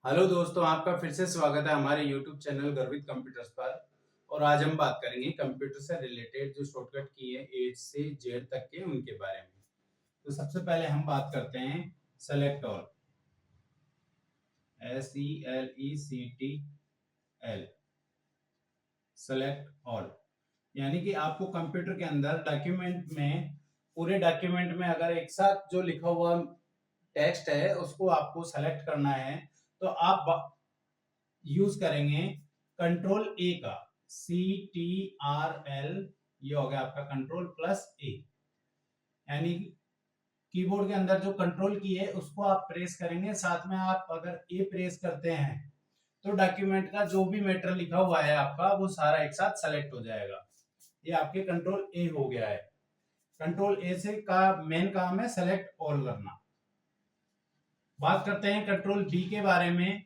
Hello दोस्तों, आपका फिर से स्वागत है हमारे YouTube चैनल गर्वित कंप्यूटर्स पर। और आज हम बात करेंगे कंप्यूटर से रिलेटेड जो शॉर्टकट की है ए से जेड तक के उनके बारे में। तो सबसे पहले हम बात करते हैं select all, SELECTL, select all. यानी कि आपको कंप्यूटर के अंदर डॉक्यूमेंट में, पूरे डॉक्यूमेंट में अगर एक साथ जो लिखा हुआ टेक्स्ट है उसको आपको सेलेक्ट करना है तो आप यूज करेंगे कंट्रोल ए का, CTRL, ये हो गया आपका कंट्रोल प्लस ए। यानी कीबोर्ड के अंदर जो कंट्रोल की है उसको आप प्रेस करेंगे, साथ में आप अगर ए प्रेस करते हैं तो डॉक्यूमेंट का जो भी मैटर लिखा हुआ है आपका वो सारा एक साथ सेलेक्ट हो जाएगा। ये आपके कंट्रोल ए हो गया है। कंट्रोल ए से का मेन काम है सेलेक्ट ऑल करना। बात करते हैं कंट्रोल बी के बारे में।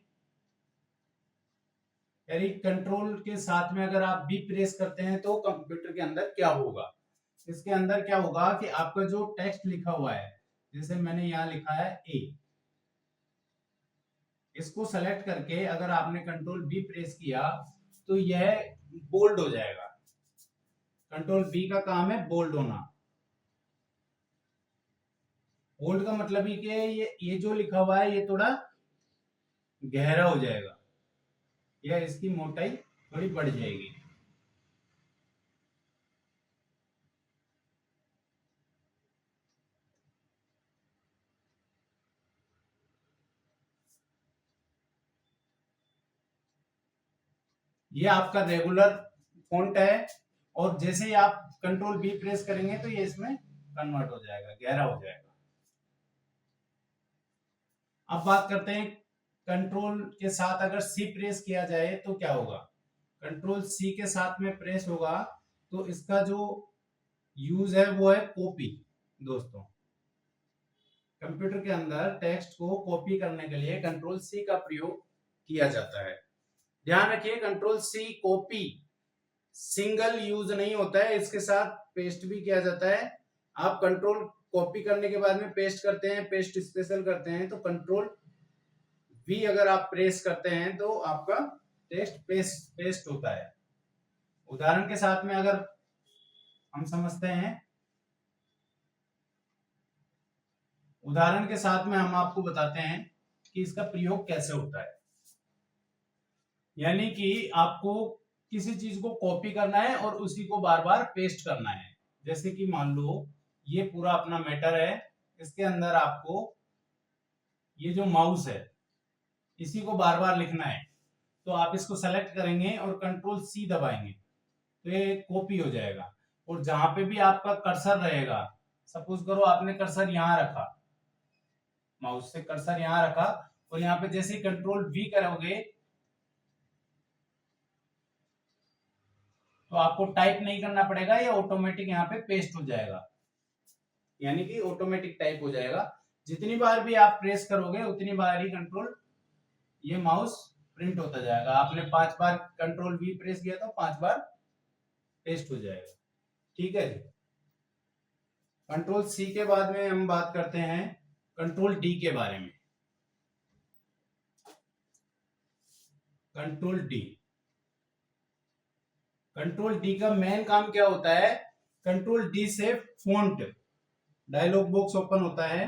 यानी कंट्रोल के साथ में अगर आप बी प्रेस करते हैं तो कंप्यूटर के अंदर क्या होगा। इसके अंदर क्या होगा कि आपका जो टेक्स्ट लिखा हुआ है, जैसे मैंने यहाँ लिखा है ए, इसको सेलेक्ट करके अगर आपने कंट्रोल बी प्रेस किया तो यह बोल्ड हो जाएगा। कंट्रोल बी का काम है बोल्ड होना। बोल्ड का मतलब ही कि ये जो लिखा हुआ है ये थोड़ा गहरा हो जाएगा या इसकी मोटाई थोड़ी बढ़ जाएगी। ये आपका रेगुलर फॉन्ट है और जैसे ही आप कंट्रोल बी प्रेस करेंगे तो ये इसमें कन्वर्ट हो जाएगा, गहरा हो जाएगा। अब बात करते हैं कंट्रोल के साथ अगर सी प्रेस किया जाए तो क्या होगा। कंट्रोल सी के साथ में प्रेस होगा तो इसका जो यूज है वो है कॉपी। दोस्तों, कंप्यूटर के अंदर टेक्स्ट को कॉपी करने के लिए कंट्रोल सी का प्रयोग किया जाता है। ध्यान रखिए, control C copy single use नहीं होता है, इसके साथ पेस्ट भी किया जाता है। आप कंट्रोल कॉपी करने के बाद में पेस्ट करते हैं, पेस्ट स्पेशल करते हैं, तो कंट्रोल वी अगर आप प्रेस करते हैं तो आपका टेक्स्ट पेस्ट होता है। उदाहरण के साथ में अगर हम समझते हैं, उदाहरण के साथ में हम आपको बताते हैं कि इसका प्रयोग कैसे होता है। यानी कि आपको किसी चीज को कॉपी करना है और उसी को बार बार पेस्ट करना है। जैसे कि मान लो ये पूरा अपना मैटर है, इसके अंदर आपको ये जो माउस है इसी को बार बार लिखना है, तो आप इसको सेलेक्ट करेंगे और कंट्रोल सी दबाएंगे तो ये कॉपी हो जाएगा। और जहां पे भी आपका कर्सर रहेगा, सपोज करो आपने कर्सर यहां रखा, माउस से कर्सर यहां रखा और यहाँ पे जैसे ही कंट्रोल वी करोगे तो आपको टाइप नहीं करना पड़ेगा, ये ऑटोमेटिक यहाँ पे पेस्ट हो जाएगा। यानी कि ऑटोमेटिक टाइप हो जाएगा। जितनी बार भी आप प्रेस करोगे उतनी बार ही कंट्रोल ये माउस प्रिंट होता जाएगा। आपने 5 बार कंट्रोल वी प्रेस किया तो 5 बार पेस्ट हो जाएगा। ठीक है जी। कंट्रोल सी के बाद में हम बात करते हैं कंट्रोल डी के बारे में। कंट्रोल डी, कंट्रोल डी का मेन काम क्या होता है। कंट्रोल डी से फॉन्ट डायलॉग बॉक्स ओपन होता है।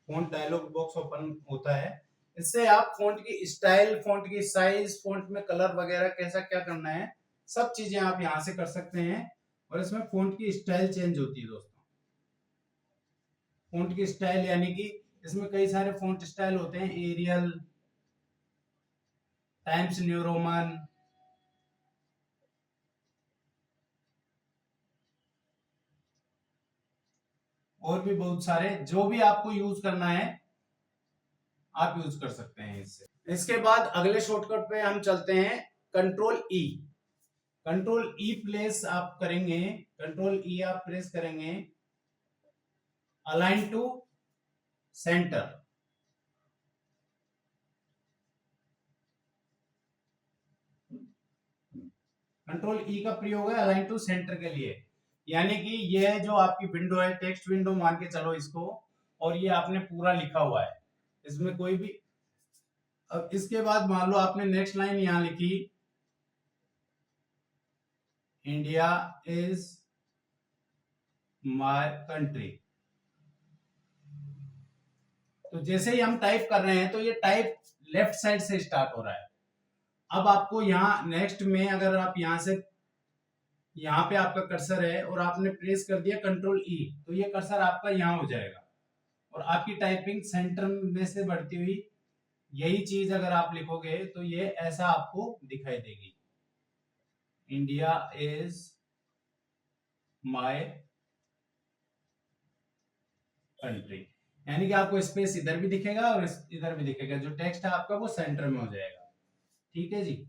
फॉन्ट डायलॉग बॉक्स ओपन होता है। इससे आप फॉन्ट की स्टाइल, फॉन्ट की साइज, फॉन्ट में कलर वगैरह कैसा क्या करना है, सब चीजें आप यहां से कर सकते हैं। और इसमें फॉन्ट की स्टाइल चेंज होती है दोस्तों। फॉन्ट की स्टाइल यानी कि इसमें कई सारे फॉन्ट स्टाइल होते हैं, एरियल, टाइम्स न्यू रोमन, और भी बहुत सारे, जो भी आपको यूज करना है आप यूज कर सकते हैं इससे। इसके बाद अगले शॉर्टकट पे हम चलते हैं, control E. Control E place आप करेंगे, कंट्रोल ई आप प्रेस करेंगे, align to center. Control E का प्रयोग है अलाइन टू सेंटर के लिए, यानी कि ये जो आपकी विंडो है, टेक्स्ट विंडो मान के चलो इसको, और ये आपने पूरा लिखा हुआ है, इसमें कोई भी, अब इसके बाद मान लो आपने नेक्स्ट लाइन यहां लिखी, इंडिया इज माय कंट्री। तो जैसे ही हम टाइप कर रहे हैं तो ये टाइप लेफ्ट साइड से स्टार्ट हो रहा है। अब आपको यहाँ नेक्स्ट में अगर आप यहाँ से, यहाँ पे आपका कर्सर है और आपने प्रेस कर दिया कंट्रोल ई, तो ये कर्सर आपका यहाँ हो जाएगा और आपकी टाइपिंग सेंटर में से बढ़ती हुई यही चीज अगर आप लिखोगे तो ये ऐसा आपको दिखाई देगी, इंडिया इज माय कंट्री। यानी कि आपको स्पेस इधर भी दिखेगा और इधर भी दिखेगा, जो टेक्स्ट है आपका वो सेंटर में हो जाएगा। ठीक है जी,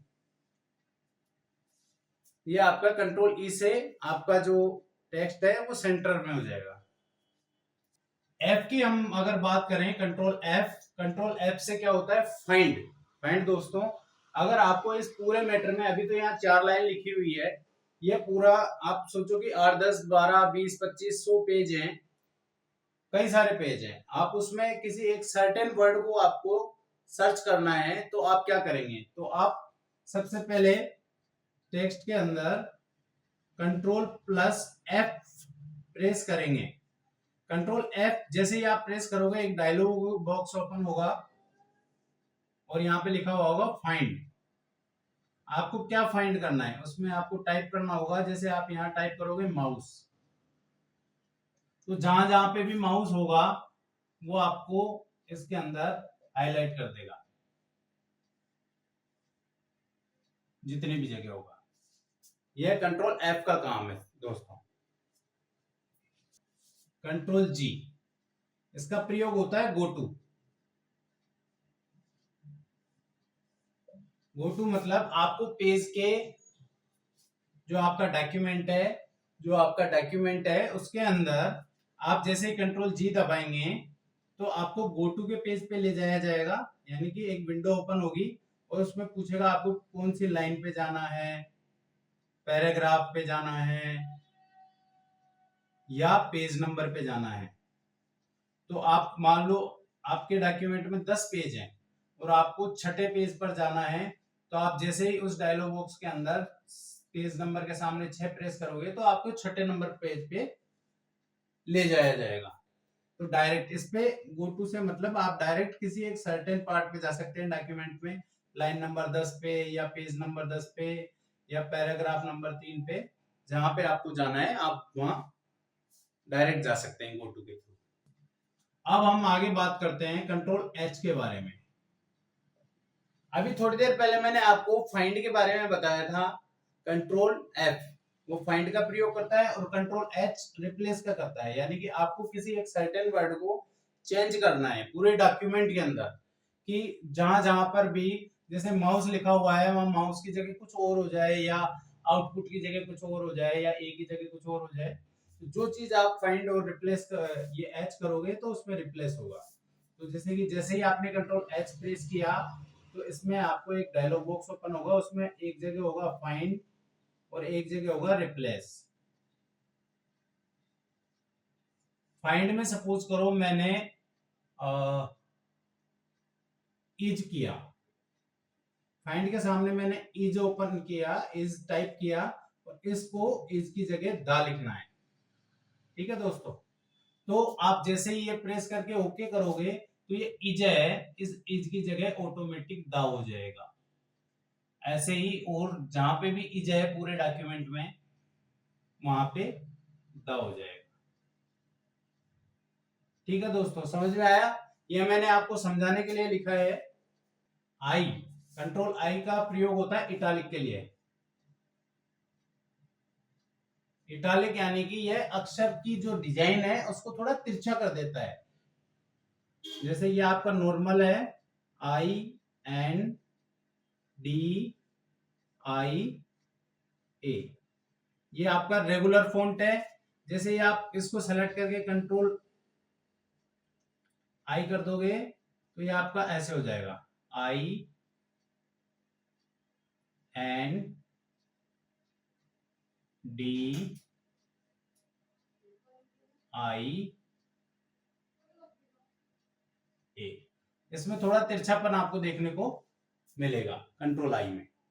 ये आपका कंट्रोल ई से आपका जो टेक्स्ट है वो सेंटर में हो जाएगा। एफ की हम अगर बात करें, कंट्रोल एफ से क्या होता है, फाइंड। फाइंड दोस्तों, अगर आपको इस पूरे मैटर में, अभी तो यहाँ 4 लाइन लिखी हुई है, ये पूरा आप सोचो कि 8 10 12 20 25 100 पेज हैं, कई सारे पेज हैं, आप उसमें किसी एक सर्टेन वर्ड को आपको सर्च करना है, तो आप क्या करेंगे, तो आप सबसे पहले टेक्स्ट के अंदर कंट्रोल प्लस एफ प्रेस करेंगे। कंट्रोल एफ जैसे ही आप प्रेस करोगे एक डायलॉग बॉक्स ओपन होगा और यहाँ पे लिखा हुआ होगा फाइंड। आपको क्या फाइंड करना है, उसमें आपको टाइप करना होगा, जैसे आप यहाँ टाइप करोगे माउस, तो जहां जहां पे भी माउस होगा वो आपको इसके अंदर हाईलाइट कर देगा, जितनी भी जगह होगा। यह कंट्रोल एफ का काम है दोस्तों। कंट्रोल जी, इसका प्रयोग होता है गो टू। गो टू मतलब आपको पेज के जो आपका डॉक्यूमेंट है उसके अंदर आप जैसे ही कंट्रोल जी दबाएंगे तो आपको गो टू के पेज पे ले जाया जाएगा, यानी कि एक विंडो ओपन होगी और उसमें पूछेगा आपको कौन सी लाइन पे जाना है, पैराग्राफ पे जाना है या पेज नंबर पे जाना है। तो आप मान लो आपके डॉक्यूमेंट में 10 पेज हैं और आपको छठे पेज पर जाना है, तो आप जैसे ही उस डायलॉग बॉक्स के अंदर पेज नंबर के सामने 6 प्रेस करोगे तो आपको छठे नंबर पेज पे ले जाया जाएगा। तो डायरेक्ट इस पे गो टू से मतलब आप डायरेक्ट किसी एक सर्टेन पार्ट पे जा सकते हैं डॉक्यूमेंट में, लाइन नंबर 10 पे या पेज नंबर 10 पे या पैराग्राफ नंबर 3 पे, जहां पे आपको जाना है आप वहां डायरेक्ट जा सकते हैं गो टू के थ्रू। अब हम आगे बात करते हैं कंट्रोल एच के बारे में। अभी थोड़ी देर पहले मैंने आपको फाइंड के बारे में बताया था। कंट्रोल एफ वो फाइंड का प्रयोग करता है और कंट्रोल एच रिप्लेस का करता है, यानी कि आपको किसी एक सर्टेन वर्ड को चेंज करना है पूरे डॉक्यूमेंट के अंदर, कि जहां जहां पर भी जैसे माउस लिखा हुआ है वहां माउस की जगह कुछ और हो जाए या आउटपुट की जगह कुछ और हो जाए या ए की जगह कुछ और हो जाए। तो जो चीज आप फाइंड और रिप्लेस ये एच करोगे तो उसमें रिप्लेस होगा। तो जैसे ही आपने कंट्रोल एच प्रेस किया तो इसमें आपको एक डायलॉग बॉक्स ओपन होगा, उसमें एक जगह होगा फाइंड और एक जगह होगा रिप्लेस। फाइंड में सपोज करो मैंने इज किया, फाइंड के सामने मैंने इज ओपन किया, इज टाइप किया और इसको इज की जगह दा लिखना है। ठीक है दोस्तों, तो आप जैसे ही ये प्रेस करके ओके करोगे तो ये इज है, इस इज की जगह ऑटोमेटिक दा हो जाएगा। ऐसे ही और जहां पे भी इज है पूरे डॉक्यूमेंट में वहां पे दा हो जाएगा। ठीक है दोस्तों, समझ में आया? ये मैंने आपको समझाने के लिए लिखा है। आई, कंट्रोल आई का प्रयोग होता है इटालिक के लिए। इटालिक यानी कि यह अक्षर की जो डिजाइन है उसको थोड़ा तिरछा कर देता है। जैसे ये आपका नॉर्मल है आई एन डी आई ए, ये आपका रेगुलर फॉन्ट है। जैसे ही आप इसको सेलेक्ट करके कंट्रोल आई कर दोगे तो ये आपका ऐसे हो जाएगा, आई एन डी आई ए। इसमें थोड़ा तिरछापन आपको देखने को मिलेगा कंट्रोल आई में।